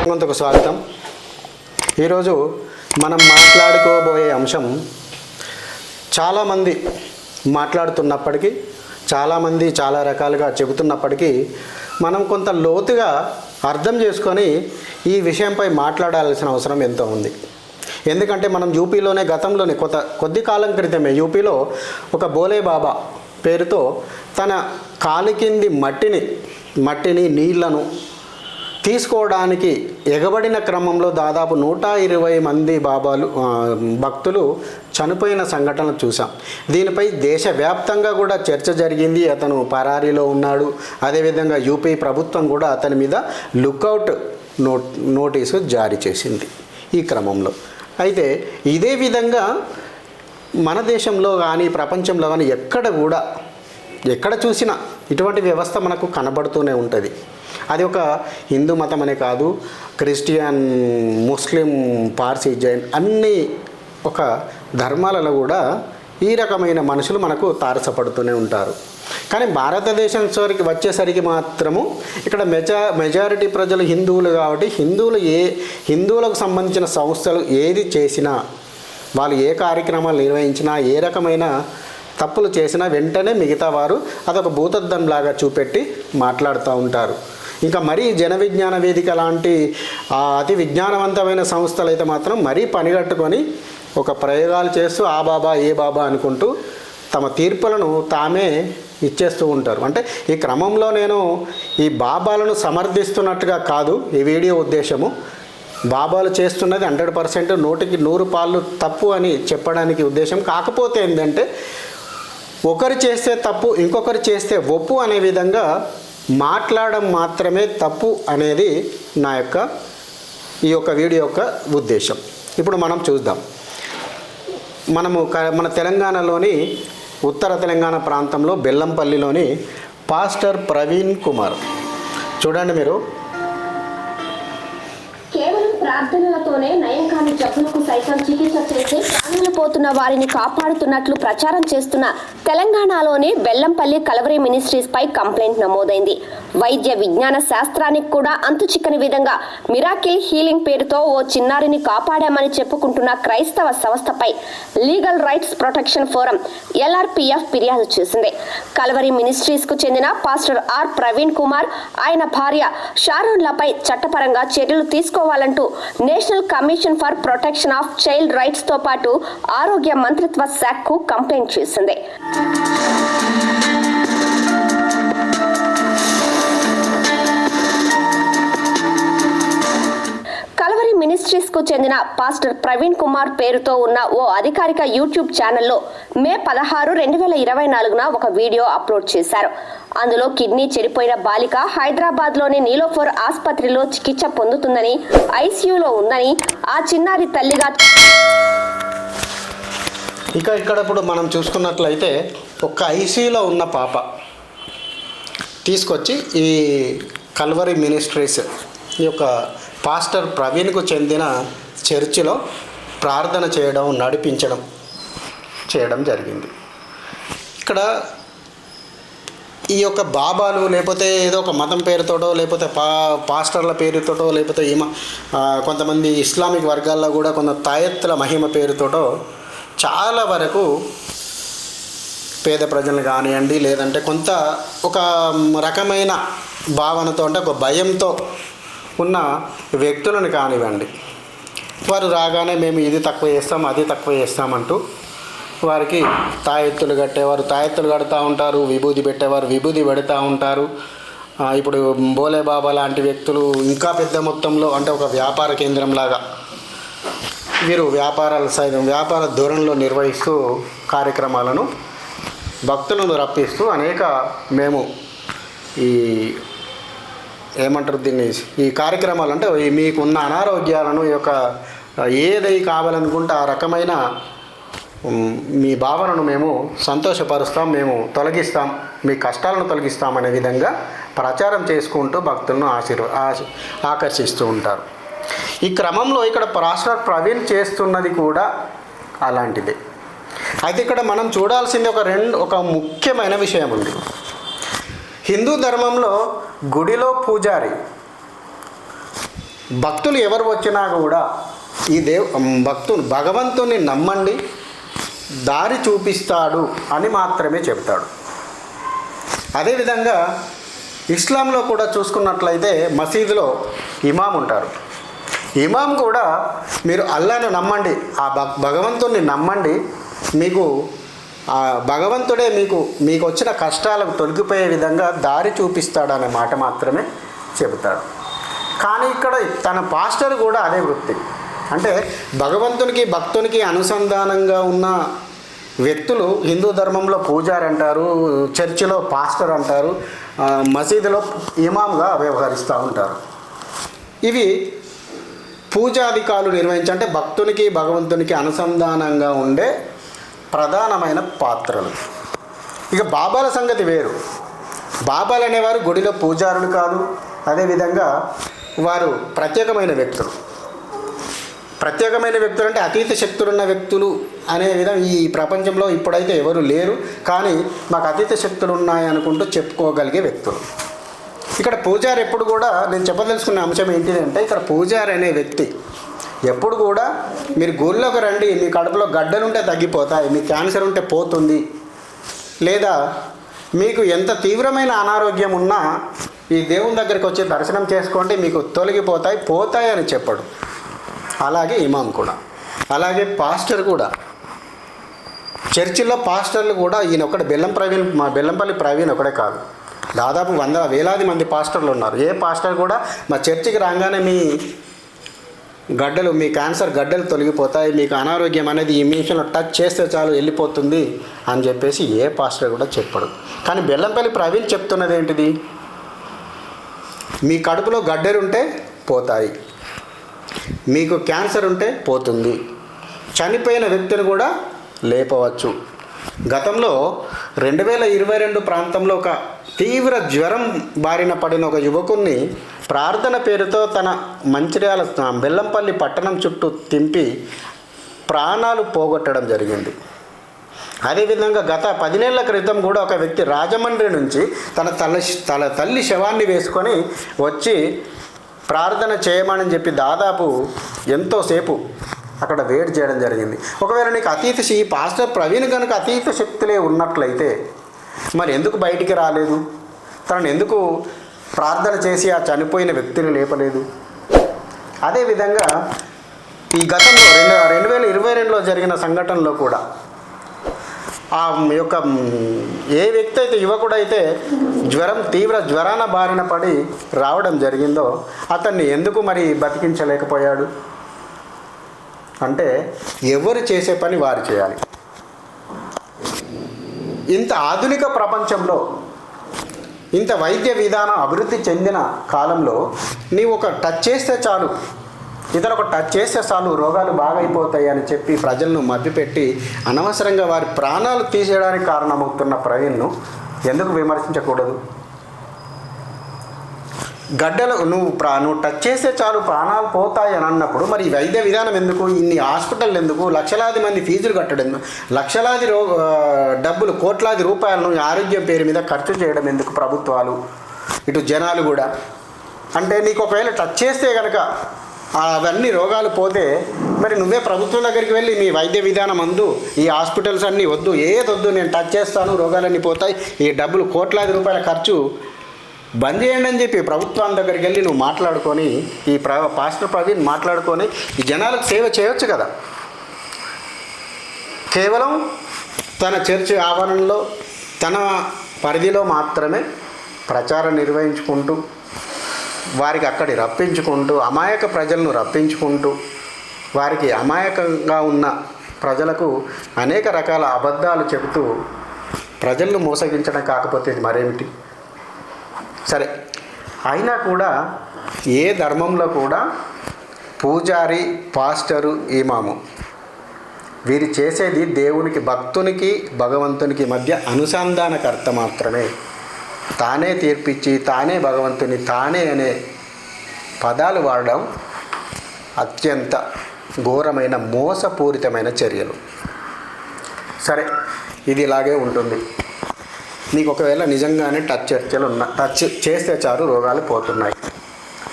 కొంతకు స్వాగతం. ఈరోజు మనం మాట్లాడుకోబోయే అంశం చాలామంది మాట్లాడుతున్నప్పటికీ, చాలామంది చాలా రకాలుగా చెబుతున్నప్పటికీ మనం కొంత లోతుగా అర్థం చేసుకొని ఈ విషయంపై మాట్లాడాల్సిన అవసరం ఎంతో ఉంది. ఎందుకంటే మనం యూపీలోనే గతంలోనే కొద్ది కాలం క్రితమే యూపీలో ఒక బోలే బాబా పేరుతో తన కాలి కింది మట్టిని నీళ్లను తీసుకోవడానికి ఎగబడిన క్రమంలో దాదాపు 120 మంది భక్తులు చనిపోయిన సంఘటనలు చూసాం. దీనిపై దేశవ్యాప్తంగా కూడా చర్చ జరిగింది. అతను పరారీలో ఉన్నాడు. అదేవిధంగా యూపీ ప్రభుత్వం కూడా అతని మీద లుకౌట్ నోటీసు జారీ చేసింది ఈ క్రమంలో. అయితే ఇదే విధంగా మన దేశంలో కానీ ప్రపంచంలో కానీ ఎక్కడ చూసినా ఇటువంటి వ్యవస్థ మనకు కనబడుతూనే ఉంటుంది. అది ఒక హిందూ మతం అనే కాదు, క్రిస్టియన్, ముస్లిం, పార్సీ, జైన్ అన్ని ఒక ధర్మాలలో కూడా ఈ రకమైన మనుషులు మనకు తారసపడుతూనే ఉంటారు. కానీ భారతదేశం వచ్చేసరికి మాత్రము ఇక్కడ మెజారిటీ ప్రజలు హిందువులు కాబట్టి హిందువులకు సంబంధించిన సంస్థలు ఏది చేసినా, వాళ్ళు ఏ కార్యక్రమాలు నిర్వహించినా, ఏ రకమైన తప్పులు చేసినా వెంటనే మిగతా వారు అదొక భూతద్దంలాగా చూపెట్టి మాట్లాడుతూ ఉంటారు. ఇంకా మరీ జన విజ్ఞాన వేదిక లాంటి అతి విజ్ఞానవంతమైన సంస్థలు అయితే మాత్రం మరీ పనిగట్టుకొని ఒక ప్రయోగాలు చేస్తూ ఆ బాబా ఏ బాబా అనుకుంటూ తమ తీర్పులను తామే ఇచ్చేస్తూ ఉంటారు. అంటే ఈ క్రమంలో నేను ఈ బాబాలను సమర్థిస్తున్నట్టుగా కాదు ఈ వీడియో ఉద్దేశము. బాబాలు చేస్తున్నది 100% 100కి 100 పాళ్ళు తప్పు అని చెప్పడానికి ఉద్దేశం. కాకపోతే ఏంటంటే ఒకరు చేస్తే తప్పు, ఇంకొకరు చేస్తే ఒప్పు అనే విధంగా మాట్లాడడం మాత్రమే తప్పు అనేది ఈ యొక్క వీడియో యొక్క ఉద్దేశం. ఇప్పుడు మనం చూద్దాం. మన తెలంగాణలోని ఉత్తర తెలంగాణ ప్రాంతంలో బెల్లంపల్లిలోని పాస్టర్ ప్రవీణ్ కుమార్ చూడండి మీరు. కేవలం ప్రార్థనలతోనే నయం కాని జబ్బులకు సైతం చికిత్స చేసి ప్రాణాలు పోతున్న వారిని కాపాడుతున్నట్లు ప్రచారం చేస్తున్న తెలంగాణలోని బెల్లంపల్లి కలవరి మినిస్ట్రీస్ పై కంప్లైంట్ నమోదైంది. వైద్య విజ్ఞాన శాస్త్రానికి కూడా అంతు చిక్కని విధంగా మిరాకిల్ హీలింగ్ పేరుతో ఓ చిన్నారిని కాపాడామని చెప్పుకుంటున్న క్రైస్తవ సంస్థపై legal rights protection forum LRPF ఫిర్యాదు చేసింది. కలవరి మినిస్ట్రీస్ కు చెందిన పాస్టర్ ఆర్ ప్రవీణ్ కుమార్, ఆయన భార్య షారోన్లపై చట్టపరంగా చర్యలు తీసుకోవాలంటూ national commission for protection of child rights తో పాటు ఆరోగ్య మంత్రిత్వ శాఖకు కంప్లైంట్ చేసింది. కలవరి మినిస్ట్రీస్ కు చెందిన పాస్టర్ ప్రవీణ్ కుమార్ పేరుతో ఉన్న ఓ అధికారిక యూట్యూబ్ ఛానల్లో మే 16, 2024న ఒక వీడియో అప్లోడ్ చేశారు. అందులో కిడ్నీ చెడిపోయిన బాలిక హైదరాబాద్లోని నీలోఫర్ ఆసుపత్రిలో చికిత్స పొందుతుందని, ICUలో ఉందని, ఆ చిన్నారి తల్లిగా ఇక్కడ ఇప్పుడు మనం చూసుకున్నట్లయితే ఒక ICUలో ఉన్న పాప తీసుకొచ్చి ఈ కల్వరి మినిస్ట్రీస్ ఈ యొక్క పాస్టర్ ప్రవీణ్కు చెందిన చర్చిలో ప్రార్థన నడిపించడం జరిగింది. ఇక్కడ ఈ యొక్క బాబాలు లేకపోతే ఏదో ఒక మతం పేరుతోటో, లేకపోతే పాస్టర్ల పేరుతోటో, లేకపోతే కొంతమంది ఇస్లామిక్ వర్గాల్లో కూడా కొంత తాయెత్తుల మహిమ పేరుతోటో చాలా వరకు పేద ప్రజలను కానివ్వండి, లేదంటే ఒక రకమైన భావనతో, అంటే ఒక భయంతో ఉన్న వ్యక్తులను కానివ్వండి, వారు రాగానే మేము ఇది తక్కువ చేస్తాం, అది తక్కువ చేస్తామంటూ వారికి తాయెత్తులు కట్టేవారు తాయెత్తులు కడుతూ ఉంటారు, విభూది పెట్టేవారు విభూది పెడతా ఉంటారు. ఇప్పుడు బోలే బాబా లాంటి వ్యక్తులు ఇంకా పెద్ద మొత్తంలో, అంటే ఒక వ్యాపార కేంద్రంలాగా వీరు వ్యాపార ధోరణిలో నిర్వహిస్తూ కార్యక్రమాలను భక్తులను రప్పిస్తూ మేము ఈ కార్యక్రమాలు అంటే మీకున్న అనారోగ్యాలను ఏదై కావాలనుకుంటే ఆ రకమైన మీ భావనను మేము సంతోషపరుస్తాం, మేము తొలగిస్తాం, మీ కష్టాలను తొలగిస్తాం అనే విధంగా ప్రచారం చేసుకుంటూ భక్తులను ఆకర్షిస్తూ ఉంటారు. ఈ క్రమంలో ఇక్కడ పాస్టర్ ప్రవీణ్ చేస్తున్నది కూడా అలాంటిదే. అయితే ఇక్కడ మనం చూడాల్సింది ఒక ముఖ్యమైన విషయం ఉంది. హిందూ ధర్మంలో గుడిలో పూజారి భక్తులు ఎవరు వచ్చినా కూడా ఈ భగవంతుని నమ్మండి, దారి చూపిస్తాడు అని మాత్రమే చెప్తాడు. అదేవిధంగా ఇస్లాంలో కూడా చూసుకున్నట్లయితే మసీదులో ఇమాం ఉంటారు. ఇమాం కూడా మీరు అల్లాను నమ్మండి, ఆ భగవంతుని నమ్మండి, మీకు ఆ భగవంతుడే మీకు వచ్చిన కష్టాలకు తొలగిపోయే విధంగా దారి చూపిస్తాడనే మాట మాత్రమే చెబుతాడు. కానీ ఇక్కడ తన పాస్టర్ కూడా అదే వృత్తి. అంటే భగవంతునికి భక్తునికి అనుసంధానంగా ఉన్న వ్యక్తులు హిందూ ధర్మంలో పూజారి అంటారు, చర్చిలో పాస్టర్ అంటారు, మసీదులో ఇమాంగా వ్యవహరిస్తూ ఉంటారు. ఇవి పూజాధికారులు అంటే భక్తునికి భగవంతునికి అనుసంధానంగా ఉండే ప్రధానమైన పాత్రలు. ఇక బాబాల సంగతి వేరు. బాబాలు అనేవారు గుడిలో పూజారులు కాదు. అదేవిధంగా వారు ప్రత్యేకమైన వ్యక్తులు. ప్రత్యేకమైన వ్యక్తులు అంటే అతీత శక్తులున్న వ్యక్తులు అనే విధంగా ఈ ప్రపంచంలో ఇప్పుడైతే ఎవరు లేరు, కానీ మాకు అతీత శక్తులు ఉన్నాయి అనుకుంటూ చెప్పుకోగలిగే వ్యక్తులు. ఇక్కడ పూజారి ఎప్పుడు కూడా నేను చెప్పదలుచుకున్న అంశం ఏంటిదంటే, ఇక్కడ పూజారి అనే వ్యక్తి ఎప్పుడు కూడా మీరు గుళ్ళోకి రండి, మీ కడుపులో గడ్డలుంటే తగ్గిపోతాయి, మీ క్యాన్సర్ ఉంటే పోతుంది, లేదా మీకు ఎంత తీవ్రమైన అనారోగ్యం ఉన్నా ఈ దేవుని దగ్గరికి వచ్చి దర్శనం చేసుకోండి, మీకు పోతాయి అని చెప్పడు. అలాగే ఇమాం కూడా, అలాగే పాస్టర్ కూడా. చర్చిల్లో పాస్టర్లు కూడా ఈయన ఒకటి బెల్లంపల్లి ప్రవీణ్ ఒకడే కాదు, దాదాపు వేలాది మంది పాస్టర్లు ఉన్నారు. ఏ పాస్టర్ కూడా మా చర్చికి రాగానే మీ క్యాన్సర్ గడ్డలు తొలగిపోతాయి, మీకు అనారోగ్యం అనేది ఈ నిమిషంలో టచ్ చేస్తే చాలు వెళ్ళిపోతుంది అని చెప్పేసి ఏ పాస్టర్ కూడా చెప్పడు. కానీ బెల్లంపల్లి ప్రవీణ్ చెప్తున్నది ఏంటిది, మీ కడుపులో గడ్డలుంటే పోతాయి, మీకు క్యాన్సర్ ఉంటే పోతుంది, చనిపోయిన వ్యక్తిని కూడా లేపవచ్చు. గతంలో 2022 ప్రాంతంలో ఒక తీవ్ర జ్వరం బారిన పడిన ఒక యువకుణ్ణి ప్రార్థన పేరుతో తన మంచిర్యాల బెల్లంపల్లి పట్టణం చుట్టూ తింపి ప్రాణాలు పోగొట్టడం జరిగింది. అదేవిధంగా గత 10 నెలల క్రితం కూడా ఒక వ్యక్తి రాజమండ్రి నుంచి తన తల్లి శవాన్ని వేసుకొని వచ్చి ప్రార్థన చేయమని చెప్పి దాదాపు ఎంతోసేపు అక్కడ వెయిట్ చేయడం జరిగింది. ఒకవేళ నీకు ఈ పాస్టర్ ప్రవీణ్ కనుక అతీత శక్తులే ఉన్నట్లయితే మరి ఎందుకు బయటికి రాలేదు? తనను ఎందుకు ప్రార్థన చేసి ఆ చనిపోయిన వ్యక్తిని లేపలేదు? అదేవిధంగా ఈ గతంలో 2022లో జరిగిన సంఘటనలో కూడా ఆ యొక్క ఏ వ్యక్తి అయితే యువకుడైతే తీవ్ర జ్వరాన బారిన పడి రావడం జరిగిందో అతన్ని ఎందుకు మరి బతికించలేకపోయాడు? అంటే ఎవరు చేసే పని వారు చేయాలి. ఇంత ఆధునిక ప్రపంచంలో, ఇంత వైద్య విధానం అభివృద్ధి చెందిన కాలంలో నీవు ఒక టచ్ చేస్తే చాలు, ఇతను ఒక టచ్ చేస్తే చాలు రోగాలు బాగైపోతాయి అని చెప్పి ప్రజలను మభ్యపెట్టి అనవసరంగా వారి ప్రాణాలు తీసేయడానికి కారణమవుతున్న ప్రవీణ్ను ఎందుకు విమర్శించకూడదు? గడ్డలు నువ్వు టచ్ చేస్తే చాలు ప్రాణాలు పోతాయి అని అన్నప్పుడు మరి వైద్య విధానం ఎందుకు? ఇన్ని హాస్పిటల్ ఎందుకు? లక్షలాది మంది ఫీజులు కట్టడం, లక్షలాది డబ్బులు, కోట్లాది రూపాయలను ఆరోగ్యం పేరు మీద ఖర్చు చేయడం ఎందుకు ప్రభుత్వాలు, ఇటు జనాలు కూడా? అంటే నీకు ఒకవేళ టచ్ చేస్తే కనుక అవన్నీ రోగాలు పోతే మరి నువ్వే ప్రభుత్వం దగ్గరికి వెళ్ళి మీ వైద్య విధానం ఈ హాస్పిటల్స్ అన్నీ వద్దు, ఏదొద్దు, నేను టచ్ చేస్తాను రోగాలన్నీ పోతాయి, ఈ డబ్బులు కోట్లాది రూపాయల ఖర్చు బంద్ చేయండి అని చెప్పి ప్రభుత్వం దగ్గరికి వెళ్ళి నువ్వు మాట్లాడుకొని, ఈ పాస్టర్ ప్రవీణ్ మాట్లాడుకొని ఈ జనాలకు సేవ చేయవచ్చు కదా. కేవలం తన చర్చి ఆవరణలో తన పరిధిలో మాత్రమే ప్రచారం నిర్వహించుకుంటూ, వారికి అక్కడి రప్పించుకుంటూ, అమాయక ప్రజలను రప్పించుకుంటూ, వారికి అమాయకంగా ఉన్న ప్రజలకు అనేక రకాల అబద్ధాలు చెబుతూ ప్రజలను మోసగించడం కాకపోతే ఇది మరేమిటి? సరే, అయినా కూడా ఏ ధర్మంలో కూడా పూజారి, పాస్టరు, ఇమాము వీరు చేసేది దేవునికి, భక్తునికి, భగవంతునికి మధ్య అనుసంధానకర్త మాత్రమే. తానే తీర్పిచ్చి, తానే భగవంతుని, తానే అనే పదాలు వాడడం అత్యంత ఘోరమైన మోసపూరితమైన చర్యలు. సరే, ఇది ఇలాగే ఉంటుంది. నీకు ఒకవేళ నిజంగానే టచ్ చేస్తే చాలు రోగాలు పోతున్నాయి,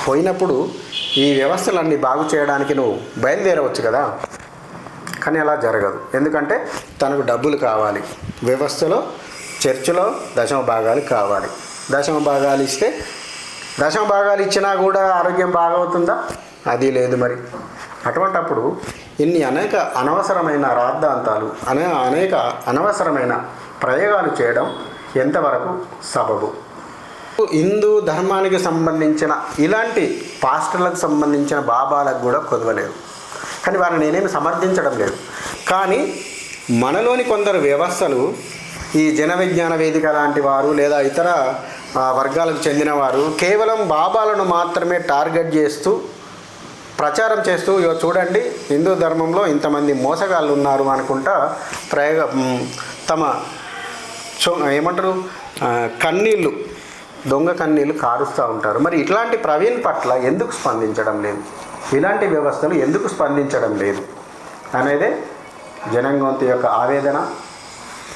పోయినప్పుడు ఈ వ్యవస్థలన్నీ బాగు చేయడానికి నువ్వు బయలుదేరవచ్చు కదా, కానీ అలా జరగదు. ఎందుకంటే తనకు డబ్బులు కావాలి, వ్యవస్థలో చర్చిలో దశమ భాగాలు కావాలి. దశమ భాగాలు ఇస్తే దశమ భాగాలు ఇచ్చినా కూడా ఆరోగ్యం బాగవుతుందా? అది లేదు. మరి అటువంటప్పుడు ఇన్ని అనేక అనవసరమైన రాద్ధాంతాలు అనేక అనవసరమైన ప్రయోగాలు చేయడం ఎంతవరకు సబబు? హిందూ ధర్మానికి సంబంధించిన ఇలాంటి పాస్టర్లకు సంబంధించిన బాబాలకు కూడా కొదవలేదు, కానీ వారిని నేనేమి సమర్థించడం లేదు. కానీ మనలోని కొందరు వ్యవస్థలు, ఈ జన విజ్ఞాన వేదిక లాంటి వారు లేదా ఇతర వర్గాలకు చెందినవారు కేవలం బాబాలను మాత్రమే టార్గెట్ చేస్తూ ప్రచారం చేస్తూ, చూడండి హిందూ ధర్మంలో ఇంతమంది మోసగాళ్ళు ఉన్నారు అనుకుంటా తమ ఏమంటారు కన్నీళ్ళు, దొంగ కన్నీళ్ళు కారుస్తూ ఉంటారు. మరి ఇట్లాంటి ప్రవీణ్ పట్ల ఎందుకు స్పందించడం లేదు, ఇలాంటి వ్యవస్థలు ఎందుకు స్పందించడం లేదు అనేదే జనంగొంతు యొక్క ఆవేదన.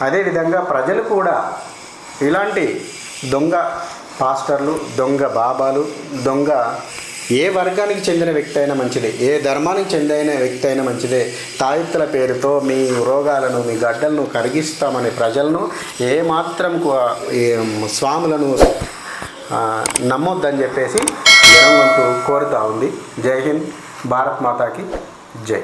అదేవిధంగా ప్రజలు కూడా ఇలాంటి దొంగ పాస్టర్లు, దొంగ బాబాలు, దొంగ ఏ వర్గానికి చెందిన వ్యక్తి అయినా మంచిదే, ఏ ధర్మానికి చెందిన వ్యక్తి అయినా మంచిదే, తాయెత్తుల పేరుతో మీ రోగాలను, మీ గడ్డలను కరిగిస్తామనే ప్రజలను ఏమాత్రం స్వాములను నమ్మొద్దని చెప్పేసి జనంగొంతు కోరుతూ ఉంది. జై హింద్, భారత్ మాతాకి జై.